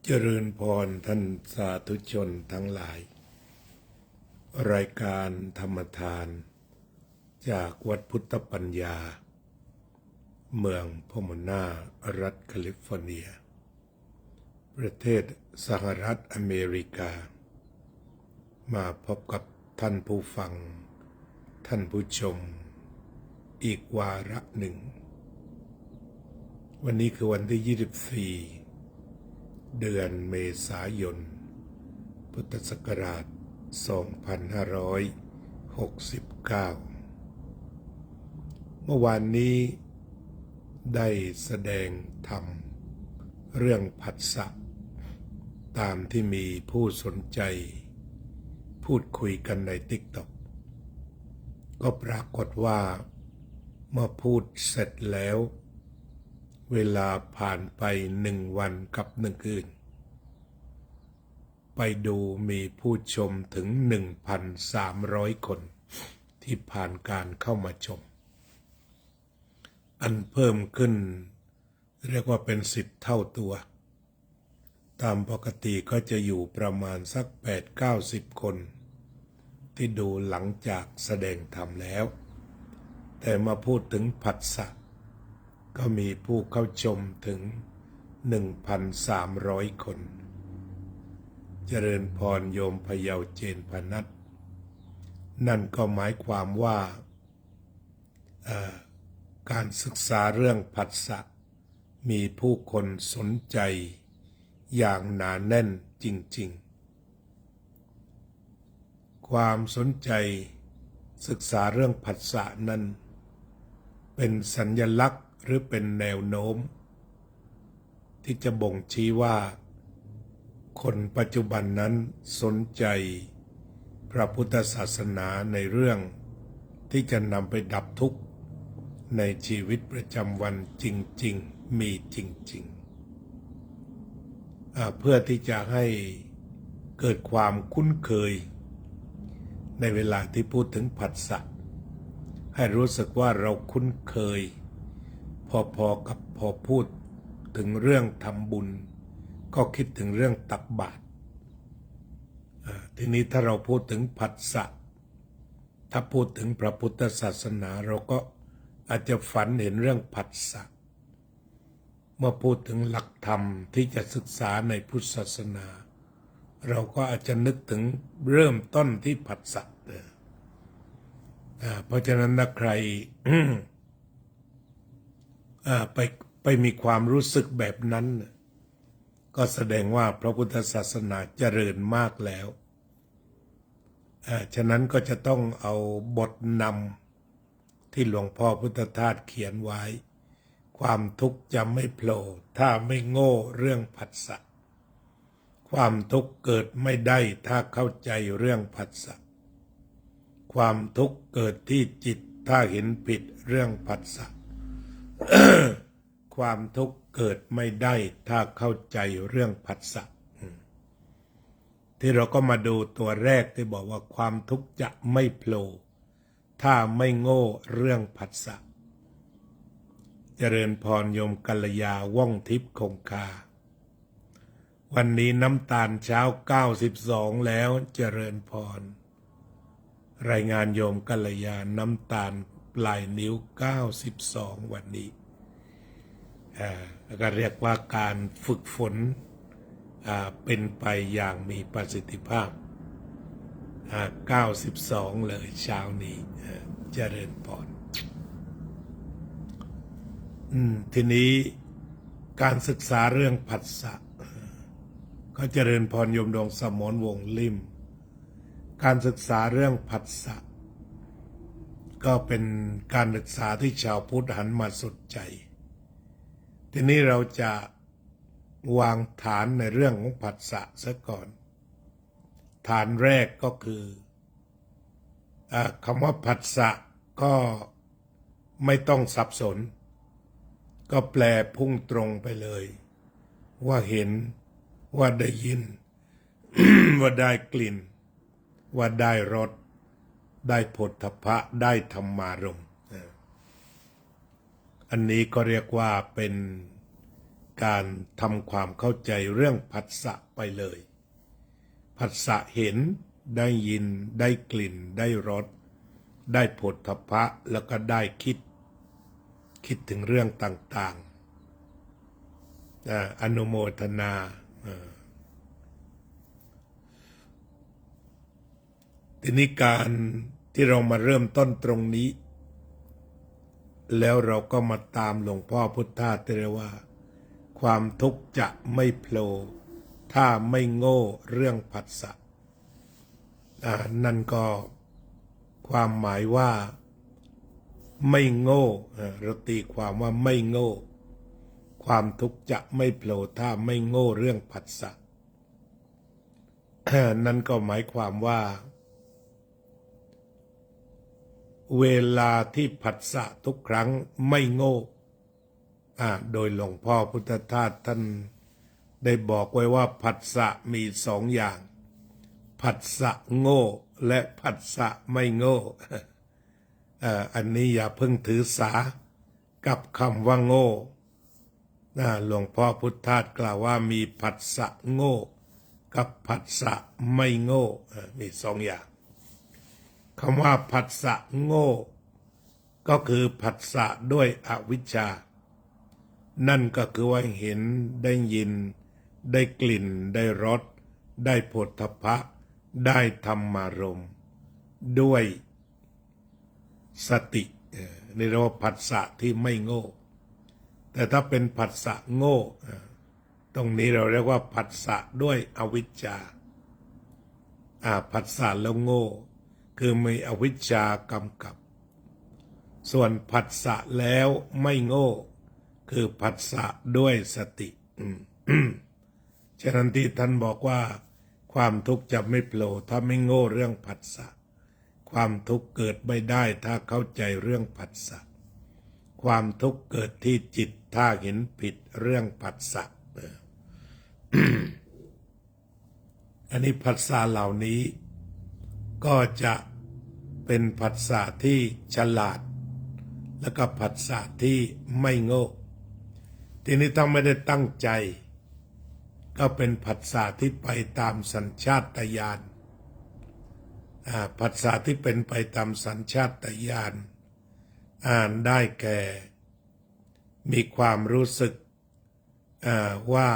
เจริญพรท่านสาธุชนทั้งหลายรายการธรรมทานจากวัดพุทธปัญญาเมืองพโมนารัฐแคลิฟอร์เนียประเทศสหรัฐอเมริกามาพบกับท่านผู้ฟังท่านผู้ชมอีกวาระหนึ่งวันนี้คือวันที่24เดือนเมษายนพุทธศักราช2569เมื่อวานนี้ได้แสดงธรรมเรื่องผัสสะตามที่มีผู้สนใจพูดคุยกันใน TikTok ก็ปรากฏว่าเมื่อพูดเสร็จแล้วเวลาผ่านไป1 วันกับ1 คืนไปดูมีผู้ชมถึง 1,300 คนที่ผ่านการเข้ามาชมอันเพิ่มขึ้นเรียกว่าเป็น10 เท่าตัวตามปกติก็จะอยู่ประมาณสัก8-90 คนที่ดูหลังจากแสดงธรรมแล้วแต่มาพูดถึงผัสสะก็มีผู้เข้าชมถึง 1,300 คนเจริญพรโยมพะเยาเจนพนัสนั่นก็หมายความว่าการศึกษาเรื่องผัสสะมีผู้คนสนใจอย่างหนาแน่นจริงๆความสนใจศึกษาเรื่องผัสสะนั้นเป็นสัญลักษณ์หรือเป็นแนวโน้มที่จะบ่งชี้ว่าคนปัจจุบันนั้นสนใจพระพุทธศาสนาในเรื่องที่จะนำไปดับทุกข์ในชีวิตประจำวันจริงๆมีจริงๆเพื่อที่จะให้เกิดความคุ้นเคยในเวลาที่พูดถึงผัสสะให้รู้สึกว่าเราคุ้นเคยพอๆกับพอพูดถึงเรื่องทำบุญก็คิดถึงเรื่องตักบาตรทีนี้ถ้าเราพูดถึงผัสสะถ้าพูดถึงพระพุทธศาสนาเราก็อาจจะฝันเห็นเรื่องผัสสะเมื่อพูดถึงหลักธรรมที่จะศึกษาในพุทธศาสนาเราก็อาจจะนึกถึงเริ่มต้นที่ผัสสะเพราะฉะนั้นถ้าใคร ไปมีความรู้สึกแบบนั้นก็แสดงว่าพระพุทธศาสนาเจริญมากแล้วฉะนั้นก็จะต้องเอาบทนำที่หลวงพ่อพุทธทาสเขียนไว้ความทุกข์จะไม่โผล่ถ้าไม่โง่เรื่องผัสสะความทุกข์เกิดไม่ได้ถ้าเข้าใจเรื่องผัสสะความทุกข์เกิดที่จิตถ้าเห็นผิดเรื่องผัสสะ ความทุกข์เกิดไม่ได้ถ้าเข้าใจเรื่องผัสสะที่เราก็มาดูตัวแรกที่บอกว่าความทุกข์จะไม่โผล่ถ้าไม่โง่เรื่องผัสสะเจริญพรโยมกัลยาว่องทิพย์คงคาวันนี้น้ำตาลเช้า92แล้วเจริญพรรายงานโยมกัลยาน้ำตาลปลายนิ้ว92วันนี้ก็เรียกว่าการฝึกฝนเป็นไปอย่างมีประสิทธิภาพ92เลยเช้านี้เจริญพรทีนี้การศึกษาเรื่องผัสสะก็เจริญพรโยมดวงสมรวงลิมการศึกษาเรื่องผัสสะก็เป็นการศึกษาที่ชาวพุทธหันมาสนใจทีนี้เราจะวางฐานในเรื่องของผัสสะซะก่อนฐานแรกก็คือคำว่าผัสสะก็ไม่ต้องสับสนก็แปลพุ่งตรงไปเลยว่าเห็นว่าได้ยิน ว่าได้กลิ่นว่าได้รสได้โผฏฐัพพะได้ธรรมารมณ์อันนี้ก็เรียกว่าเป็น การทำความเข้าใจเรื่องผัสสะไปเลยผัสสะเห็นได้ยินได้กลิ่นได้รสได้โผฏฐัพพะแล้วก็ได้คิดถึงเรื่องต่างๆอนุโมทนาทีนี้การที่เรามาเริ่มต้นตรงนี้แล้วเราก็มาตามหลวงพ่อพุทธาเตระว่าความทุกข์จะไม่โผล่ถ้าไม่โง่เรื่องผัสสะนั่นก็ความหมายว่าไม่โง่เราตีความว่าไม่โง่ความทุกข์จะไม่โผล่ถ้าไม่โง่เรื่องผัสสะนั่นก็หมายความว่าเวลาที่ผัสสะทุกครั้งไม่โง่โดยหลวงพ่อพุทธทาสท่านได้บอกไว้ว่าผัสสะมีสองอย่างผัสสะโง่และผัสสะไม่โง่อันนี้อย่าเพิ่งถือสากับคำว่าโง่หลวงพ่อพุทธทาสกล่าวว่ามีผัสสะโง่กับผัสสะไม่โง่มีสองอย่างคำว่าผัสสะโง่ก็คือผัสสะด้วยอวิชชานั่นก็คือว่าเห็นได้ยินได้กลิ่นได้รสได้โผฏฐัพพะได้ธรรมารมณ์ด้วยสตินี่เรียกว่าผัสสะที่ไม่โง่แต่ถ้าเป็นผัสสะโง่ตรงนี้เราเรียกว่าผัสสะด้วยอวิชชาผัสสะแล้วโง่คือมีอวิชชากำกับส่วนผัสสะแล้วไม่โง่คือผัสสะด้วยสติฉะนั้นที่ท่านบอกว่าความทุกข์จะไม่โผล่ถ้าไม่โง่เรื่องผัสสะความทุกข์เกิดไม่ได้ถ้าเข้าใจเรื่องผัสสะความทุกข์เกิดที่จิตถ้าเห็นผิดเรื่องผัสสะอันนี้ผัสสะเหล่านี้ก็จะเป็นผัสสะที่ฉลาดแล้วก็ผัสสะที่ไม่โง่ทีนี้ถ้าไม่ได้ตั้งใจก็เป็นผัสสะที่ไปตามสัญชาตญาณผัสสะที่เป็นไปตามสัญชาตญาณได้แก่มีความรู้สึกว่า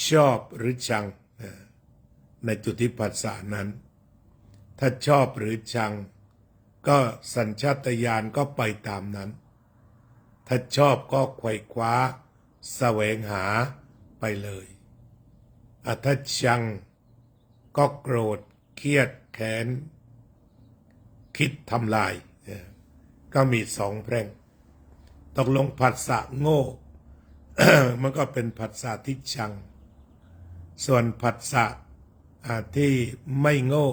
ชอบหรือชังในจุดที่ผัสสะนั้นถ้าชอบหรือชังก็สัญชาตญาณก็ไปตามนั้นถ้าชอบก็ไขว่คว้าแสวงหาไปเลยถ้าชังก็โกรธเครียดแค้นคิดทำลายก็มีสองแพร่งตกลงผัสสะโง่ มันก็เป็นผัสสะที่ชังส่วนผัสสะที่ไม่โง่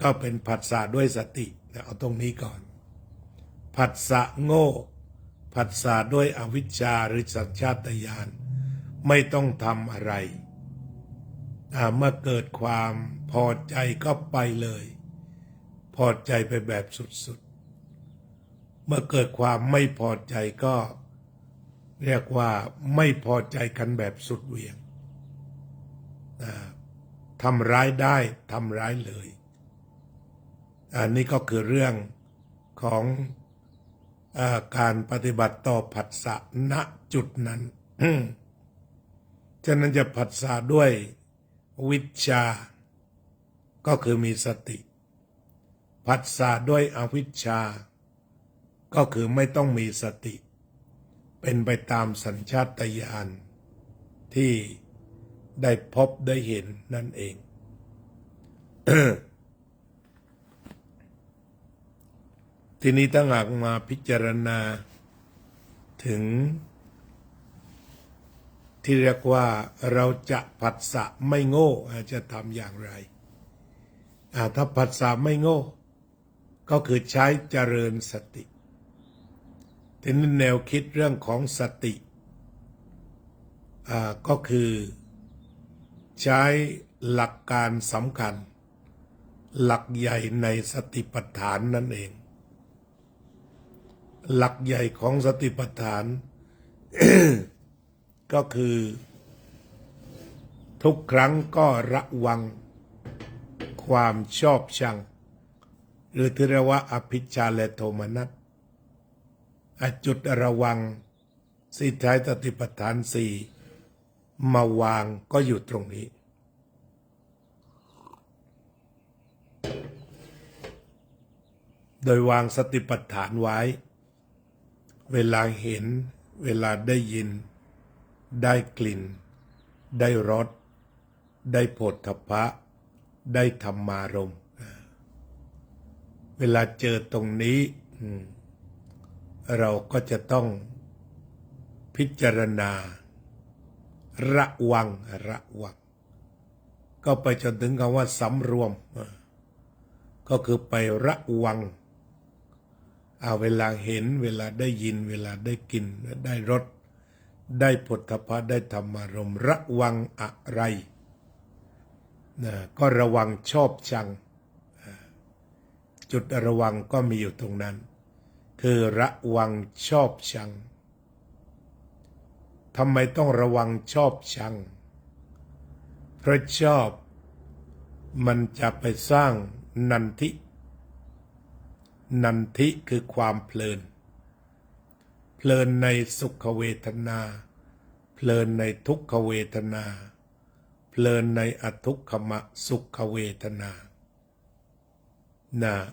ก็เป็นผัสสะด้วยสติเอาตรงนี้ก่อนผัสสะโง่ผัสสะด้วยอวิชชาหรือสัญชาตญาณไม่ต้องทำอะไรเมื่อเกิดความพอใจก็ไปเลยพอใจไปแบบสุดๆเมื่อเกิดความไม่พอใจก็เรียกว่าไม่พอใจกันแบบสุดเหวี่ยงทำร้ายได้ทำร้ายเลยอันนี้ก็คือเรื่องของการปฏิบัติต่อผัสสะณจุดนั้นฉะนั้นจะผัสสะด้วยวิชชาก็คือมีสติผัสสะด้วยอวิชชาก็คือไม่ต้องมีสติเป็นไปตามสัญชาตญาณที่ได้พบได้เห็นนั่นเอง ทีนี้ถ้าหากมาพิจารณาถึงที่เรียกว่าเราจะผัสสะไม่โง่จะทำอย่างไรถ้าผัสสะไม่โง่ก็คือใช้เจริญสติทีนี้แนวคิดเรื่องของสติก็คือใช้หลักการสำคัญหลักใหญ่ในสติปัฏฐานนั่นเองหลักใหญ่ของสติปัฏฐาน ก็คือทุกครั้งก็ระวังความชอบชังหรือที่เรียกว่าอภิชฌาและโทมนัสจุดระวังสิท้ายสติปัฏฐานสี่มาวางก็อยู่ตรงนี้โดยวางสติปัฏฐานไว้เวลาเห็นเวลาได้ยินได้กลิ่นได้รสได้โผฏฐัพพะได้ธรรมารมณ์เวลาเจอตรงนี้เราก็จะต้องพิจารณาระวังก็ไปจนถึงคำว่าสำรวมก็คือไประวังเวลาเห็นเวลาได้ยินเวลาได้กินได้รสได้โผฏฐัพพะได้ธรรมารมณ์ระวังอะไรก็ระวังชอบชังจุดระวังก็มีอยู่ตรงนั้นคือระวังชอบชังทำไมต้องระวังชอบชังเพราะชอบมันจะไปสร้างนันทิคือความเพลินในสุขเวทนาเพลินในทุกขเวทนาเพลินในอทุกขมสุขเวทนา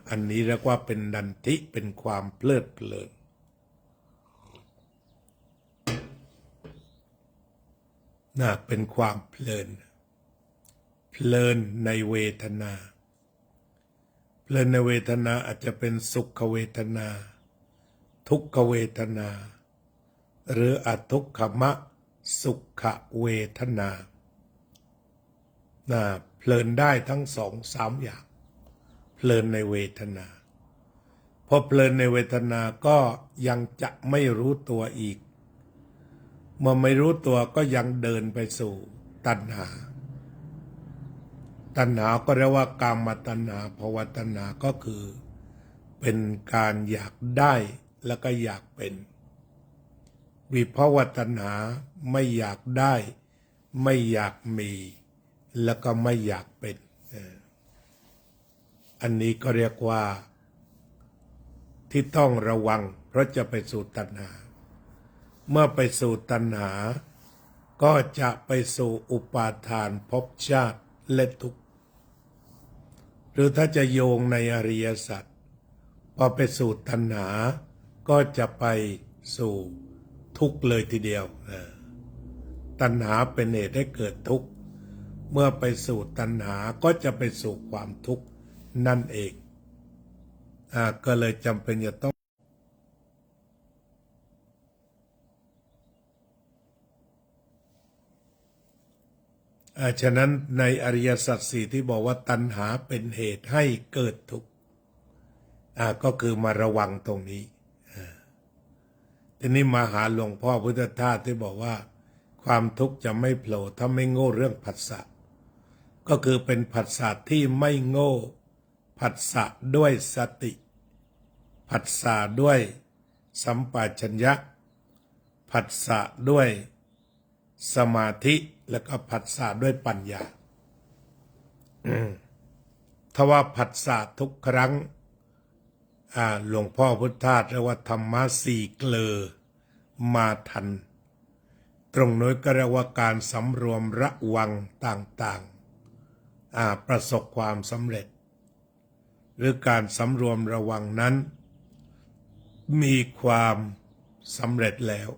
อันนี้เรียกว่าเป็นนันทิเป็นความเพลิดเพลินเป็นความเพลินในเวทนาเพลินในเวทนาอาจจะเป็นสุขเวทนาทุกขเวทนาหรืออทุกขมสุขเวทนาเพลินได้ทั้งสองสามอย่างเพลินในเวทนาพอเพลินในเวทนาก็ยังจะไม่รู้ตัวอีกเมื่อไม่รู้ตัวก็ยังเดินไปสู่ตัณหาก็เรียกว่ากามตัณหาภวตัณหาก็คือเป็นการอยากได้แล้วก็อยากเป็นวิภวตัณหาไม่อยากได้ไม่อยากมีแล้วก็ไม่อยากเป็นอันนี้ก็เรียกว่าที่ต้องระวังเพราะจะไปสู่ตัณหาเมื่อไปสู่ตัณหาก็จะไปสู่อุปาทานภพชาติและทุกข์หรือถ้าจะโยงในอริยสัจพอไปสู่ตัณหาก็จะไปสู่ทุกข์เลยทีเดียวตัณหาเป็นเหตุให้เกิดทุกข์เมื่อไปสู่ตัณหาก็จะไปสู่ความทุกข์นั่นเองก็เลยจำเป็นจะต้องฉะนั้นในอริยสัจสี่ที่บอกว่าตัณหาเป็นเหตุให้เกิดทุกข์ก็คือมาระวังตรงนี้ทีนี้มาหาหลวงพ่อพุทธทาสที่บอกว่าความทุกข์จะไม่โผล่ถ้าไม่โง่เรื่องผัสสะก็คือเป็นผัสสะที่ไม่โง่ผัสสะด้วยสติผัสสะด้วยสัมปชัญญะผัสสะด้วยสมาธิแล้วก็ผัสสะด้วยปัญญาถ้าว่าผัสสะทุกครั้งหลวงพ่อพุทธทาสเรียกว่าธรรมะสี่เกลอมาทันตรงนู้นก็เรียกว่าการสำรวมระวังต่างๆประสบความสำเร็จหรือการสำรวมระวังนั้นมีความสำเร็จแล้ว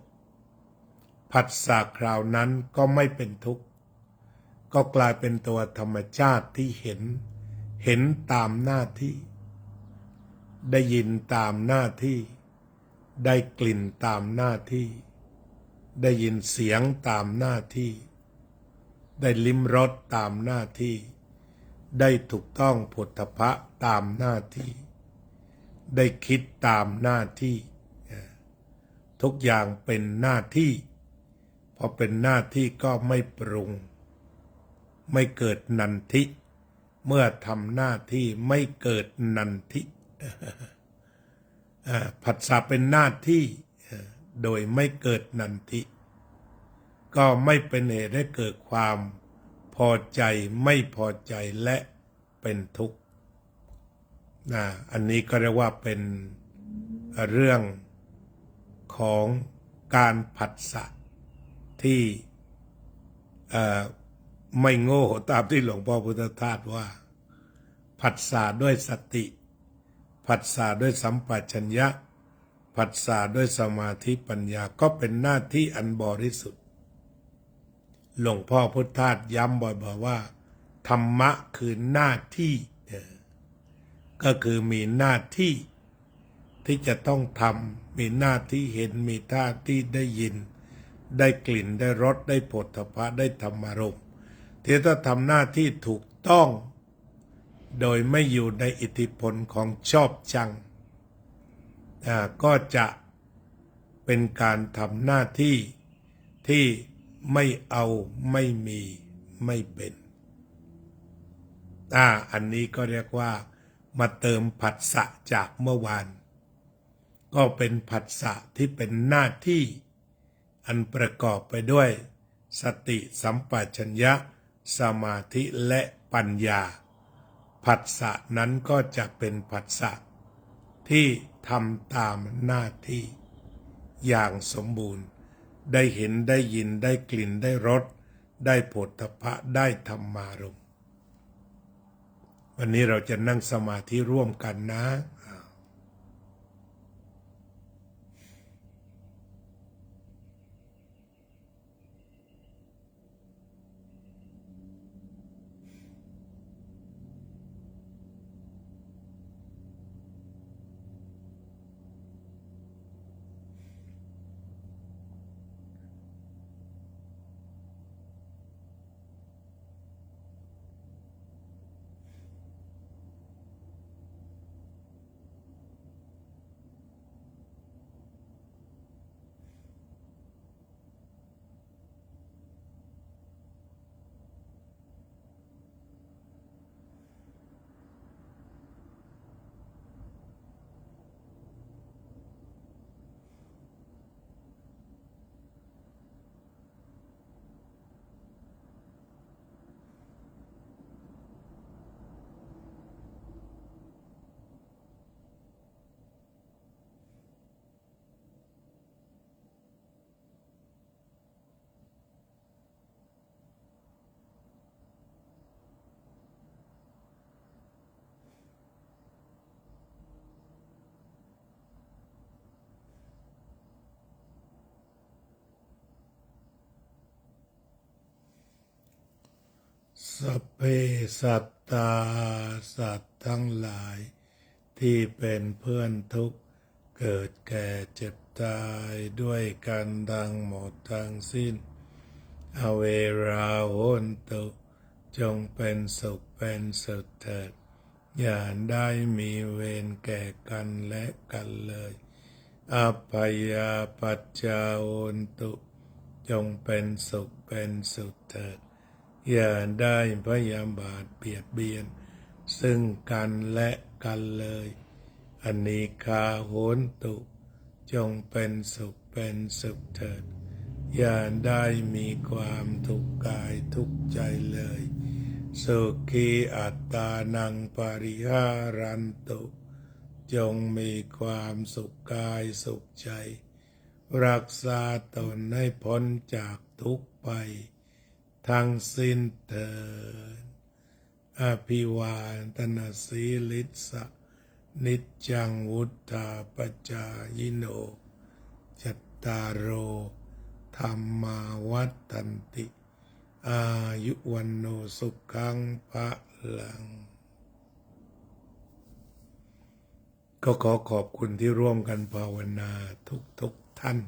ผัสสะคราวนั้นก็ไม่เป็นทุกข์ก็กลายเป็นตัวธรรมชาติที่เห็นตามหน้าที่ได้ยินตามหน้าที่ได้กลิ่นตามหน้าที่ได้ยินเสียงตามหน้าที่ได้ลิ้มรสตามหน้าที่ได้ถูกต้องโผฏฐัพพะตามหน้าที่ได้คิดตามหน้าที่ทุกอย่างเป็นหน้าที่พอเป็นหน้าที่ก็ไม่ปรุงไม่เกิดนันทิเมื่อทำหน้าที่ไม่เกิดนันทิผัสสะเป็นหน้าที่โดยไม่เกิดนันทิ ก็ไม่เป็นเหตุให้เกิดความพอใจไม่พอใจและเป็นทุกข์อันนี้ก็เรียกว่าเป็นเรื่องของการผัสสะที่ไม่โง่ตามที่หลวงพ่อพุทธทาสว่าผัสสะด้วยสติผัสสะด้วยสัมปชัญญะผัสสะด้วยสมาธิปัญญาก็เป็นหน้าที่อันบริสุทธิ์หลวงพ่อพุทธทาสย้ำบ่อยๆว่าธรรมะคือหน้าที่ก็คือมีหน้าที่ที่จะต้องทำมีหน้าที่เห็นมีท่าที่ได้ยินได้กลิ่นได้รสได้โผฏฐัพพะได้ธรรมารมณ์ที่ถ้าทำหน้าที่ถูกต้องโดยไม่อยู่ในอิทธิพลของชอบชังก็จะเป็นการทำหน้าที่ที่ไม่เอาไม่มีไม่เป็นอันนี้ก็เรียกว่ามาเติมผัสสะจากเมื่อวานก็เป็นผัสสะที่เป็นหน้าที่อันประกอบไปด้วยสติสัมปชัญญะสมาธิและปัญญาผัสสะนั้นก็จะเป็นผัสสะที่ทำตามหน้าที่อย่างสมบูรณ์ได้เห็นได้ยินได้กลิ่นได้รสได้โผฏฐัพพะได้ธรรมารมณ์วันนี้เราจะนั่งสมาธิร่วมกันนะสัพเพสัตตาสัตว์ทั้งหลายที่เป็นเพื่อนทุกข์เกิดแก่เจ็บตายด้วยกันดังหมดทั้งสิ้นอเวราโหนตุจงเป็นสุขเป็นสุขเถิดอย่าได้มีเวรแก่กันและกันเลยอัพพยาปัจจาโหนตุจงเป็นสุขเป็นสุขเถิดอย่าได้พยาบาทเบียดเบียนซึ่งกันและกันเลยอนิฆาโหนตุจงเป็นสุขเป็นสุขเถิดอย่าได้มีความทุกข์กายทุกข์ใจเลยสุขีอัตตานังปริหารันตุจงมีความสุขกายสุขใจรักษาตนให้พ้นจากทุกข์ไปทั้งสิ้นเถิดอภิวาทนาสีลิสะนิจจังวุฒาปจายโนจัตตารโอธรรมาวัฏันติอายุวันโนสุขังภะลังก็ขอขอบคุณที่ร่วมกันภาวนาทุกท่าน